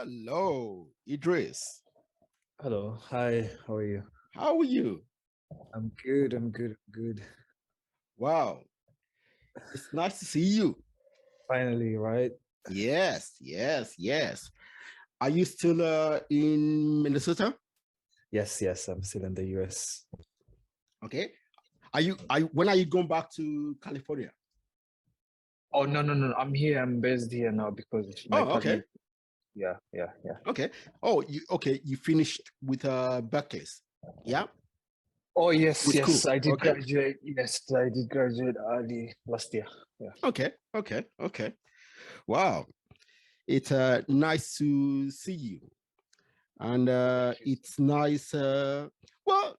Hello, Idris. Hello. Hi. How are you? How are you? I'm good. I'm good. I'm good. Wow, it's nice to see you. Finally, right? Yes, yes, yes. Are you still in Minnesota? Yes, yes. I'm still in the US. Okay. Are you when are you going back to California? Oh, no, no, no. I'm here. I'm based here now because my Oh, okay. partner. Yeah, yeah, yeah. Okay. Oh, you finished with Berkeley's. Yeah, Oh, yes, with yes. school. I did Okay. graduate. Yes, I did graduate early last year. Yeah. Okay. Okay. Okay. Wow. It's nice to see you. And Thank you. it's nice well,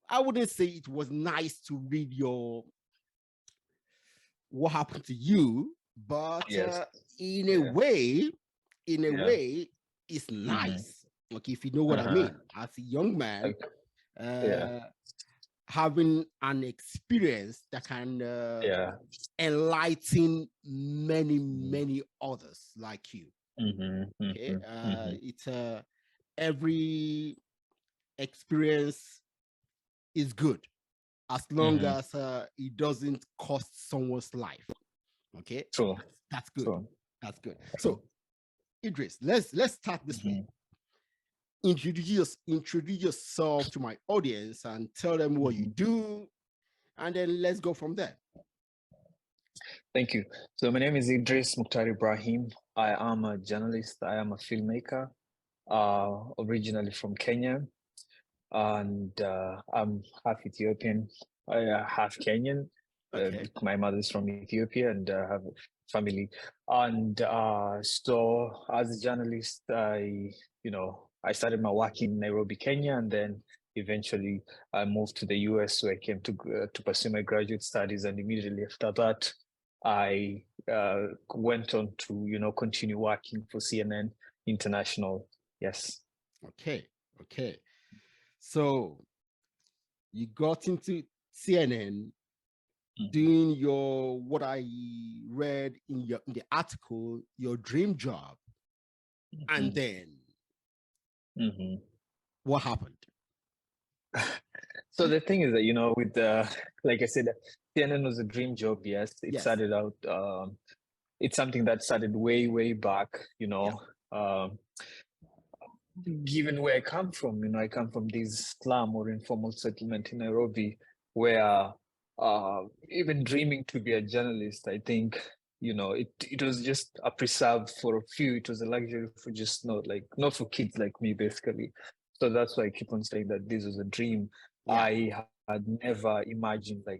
I wouldn't say it was nice to read your what happened to you, but Yes. in a Yeah. way, in a Yeah. way, it's Mm-hmm. nice. Okay, if you know what I Uh-huh. mean. As a young man, Like, yeah. uh, having an experience that can Yeah. enlighten many others like you. Mm-hmm. Okay, Mm-hmm. Mm-hmm. it's every experience is good as long Mm-hmm. as it doesn't cost someone's life. Okay, True. that's good. True. That's good. True. So, Idris, let's start this way. Mm-hmm. Introduce yourself to my audience and tell them what you Mm-hmm. do, and then let's go from there. Thank you. So my name is Idris Muktar Ibrahim. I am a journalist. I am a filmmaker, originally from Kenya, and I'm half Ethiopian, half Kenyan. Okay. My mother is from Ethiopia, and have family. And so, as a journalist, I started my work in Nairobi, Kenya, and then eventually I moved to the US, where I came to pursue my graduate studies. And immediately after that, I went on to continue working for CNN International. Yes. Okay. Okay. So you got into CNN doing your what I read in the article, your dream job, and Mhm. then Mhm. what happened? So the thing is that, with like I said, CNN was a dream job. Yes, it Yes. started out. It's something that started way, way back. Yeah. Um, Given where I come from, I come from this slum or informal settlement in Nairobi, where even dreaming to be a journalist, I think, it was just a preserve for a few. It was a luxury for just not for kids like me, basically. So that's why I keep on saying that this was a dream. Yeah. I had never imagined, a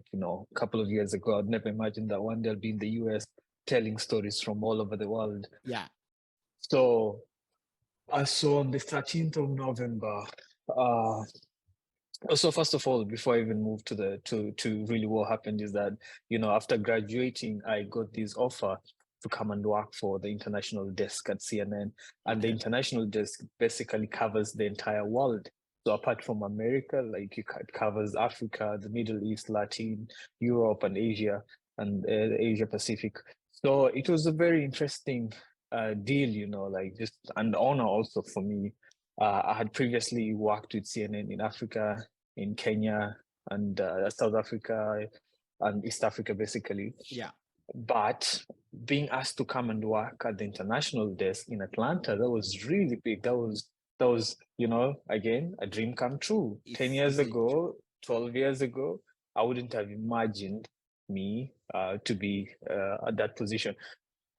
couple of years ago, I'd never imagined that one day I'll be in the US telling stories from all over the world. Yeah. So so on the 13th of November, uh, so first of all, before I even move to to really what happened is that, after graduating, I got this offer to come and work for the international desk at CNN. And the Okay. international desk basically covers the entire world. So apart from America, like it covers Africa, the Middle East, Latin, Europe, and Asia, and Asia Pacific. So it was a very interesting deal, like just an honor also for me. I had previously worked with CNN in Africa, in Kenya, and South Africa, and East Africa, basically. Yeah. But being asked to come and work at the international desk in Atlanta, that was really big. That was, again, a dream come true. 10 years It's a ago, 12 years ago, I wouldn't have imagined me to be at that position.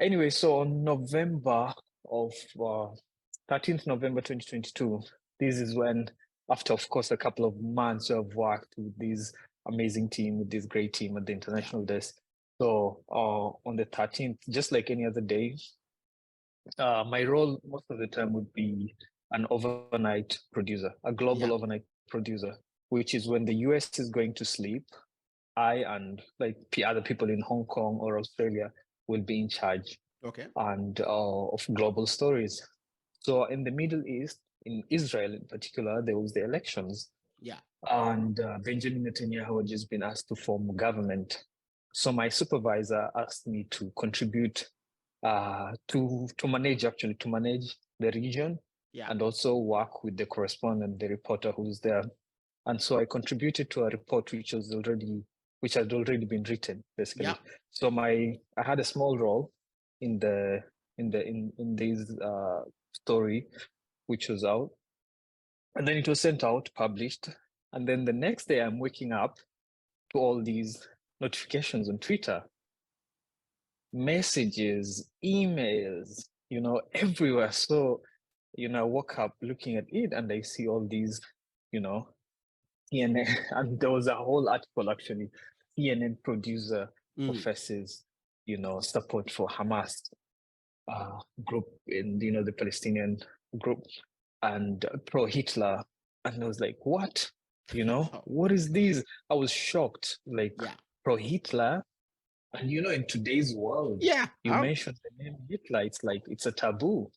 Anyway, so on November of 13th November 2022, this is when, after of course a couple of months of worked with this amazing team, with this great team at the yeah. international desk. So on the 13th, just like any other day, my role most of the time would be an overnight producer, a global Yeah. overnight producer, which is when the US is going to sleep. I and like other people in Hong Kong or Australia will be in charge Okay. and of global stories. So in the Middle East, in Israel in particular, there was the elections, Yeah. and Benjamin Netanyahu had just been asked to form government. So my supervisor asked me to contribute to manage the the region, Yeah. and also work with the correspondent, the reporter who's there. And so I contributed to a report which had already been written, basically. Yeah. So I had a small role in this story, which was out, and then it was sent out, published, and then the next day I'm waking up to all these notifications on Twitter, messages, emails, everywhere. So, I woke up looking at it and I see all these, CNN, and there was a whole article actually. CNN producer professes, support for Hamas group in, the Palestinian group, and pro-Hitler. And I was like, what? What is this? I was shocked, like pro-Hitler. And in today's world, you mentioned the name Hitler, it's like it's a taboo,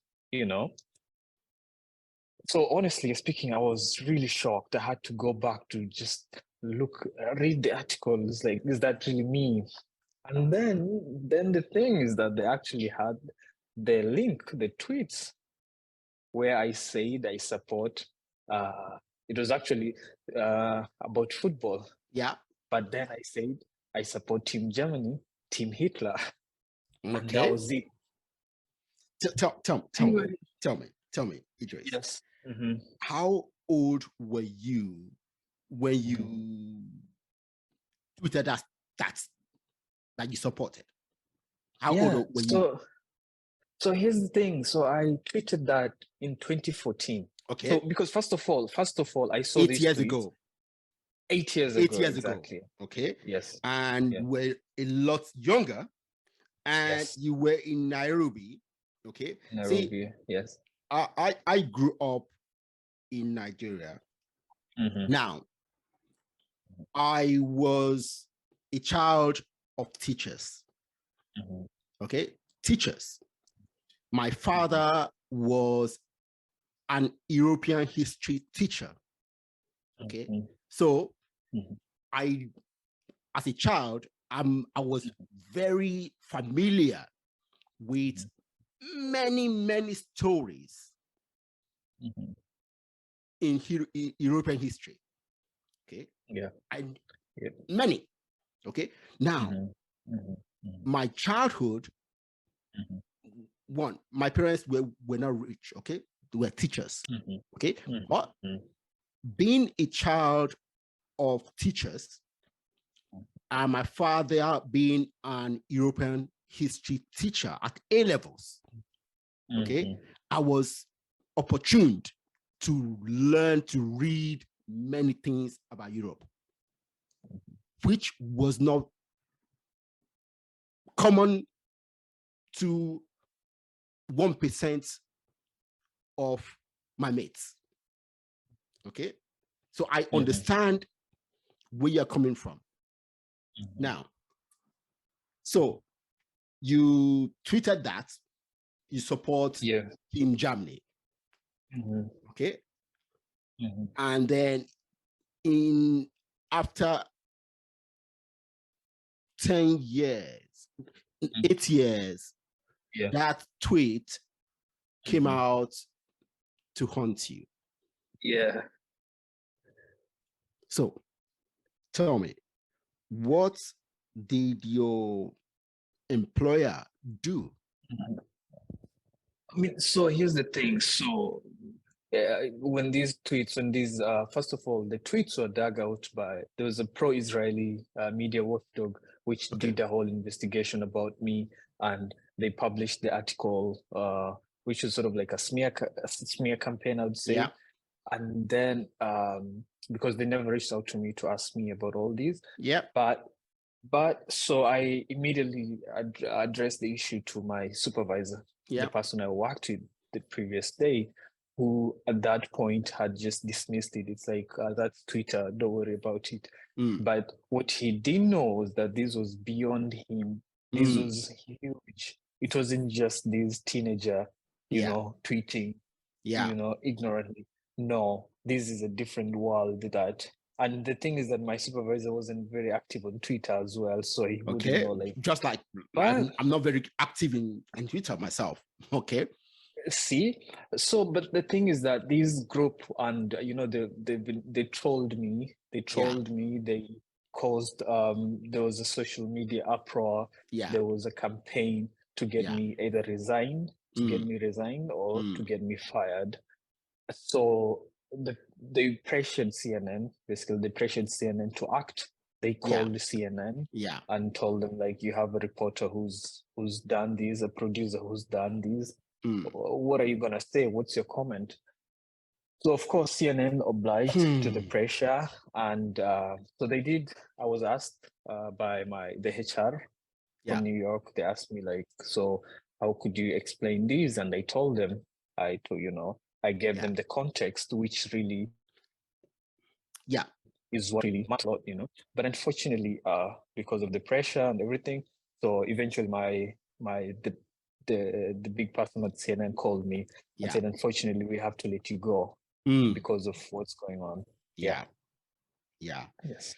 So honestly speaking, I was really shocked. I had to go back to just read the articles, like, is that really me? And then the thing is that they actually had the link, the tweets, where I said I support. It was actually about football. Yeah. But then I said I support Team Germany, Team Hitler. Okay. And that was it. Tell me, Idris. Yes. How old were you when you tweeted that you supported? How old were you? So here's the thing. So I tweeted that in 2014. Okay. So because first of all, I saw 8 years ago. 8 years ago. 8 years exactly. Ago. Okay. Yes. And we're a lot younger, and you were in Nairobi. Okay. Nairobi. Yes. I grew up in Nigeria. Now, I was a child of teachers. Okay, teachers. My father was an European history teacher. Okay, so as a child, I was very familiar with many stories in European history. Okay. Yeah. And many. Okay. Now, my childhood, one, my parents were not rich. Okay. They were teachers. Okay. But being a child of teachers, and my father being an European history teacher at A levels, okay, I was opportuned to learn to read many things about Europe, which was not common to 1% of my mates. Okay, so I understand where you're coming from. Now, so you tweeted that you support Team Germany. Okay. And then after 10 years, 8 years, that tweet came out to haunt you. Yeah. So tell me, what did your employer do? I mean, so here's the thing. So when these first of all, the tweets were dug out there was a pro-Israeli media watchdog, which did a whole investigation about me, and they published the article, which was sort of like a smear campaign, I would say. Yeah. And then because they never reached out to me to ask me about all these. Yeah. But so I immediately addressed the issue to my supervisor, the person I worked with the previous day, who at that point had just dismissed it. It's like, that's Twitter, don't worry about it. But what he didn't know was that this was beyond him. This was huge. It wasn't just this teenager, tweeting, ignorantly. No, this is a different world and the thing is that my supervisor wasn't very active on Twitter as well, so he wouldn't know. Just like I'm not very active in Twitter myself. Okay. See, so but the thing is that this group, and they trolled me. They trolled me. They caused there was a social media uproar. There was a campaign to get me either resigned, get me resigned, or to get me fired. So they pressured CNN, basically they pressured CNN to act. They called CNN and told them, like, you have a reporter who's done this, a producer who's done this. What are you gonna say? What's your comment? So of course CNN obliged to the pressure, and so they did. I was asked by the HR from New York. They asked me, like, so how could you explain this? And I told them, I gave them the context, which really is what really matters a lot, But unfortunately, because of the pressure and everything, so eventually the big person at CNN called me and said, unfortunately, we have to let you go because of what's going on. Yes.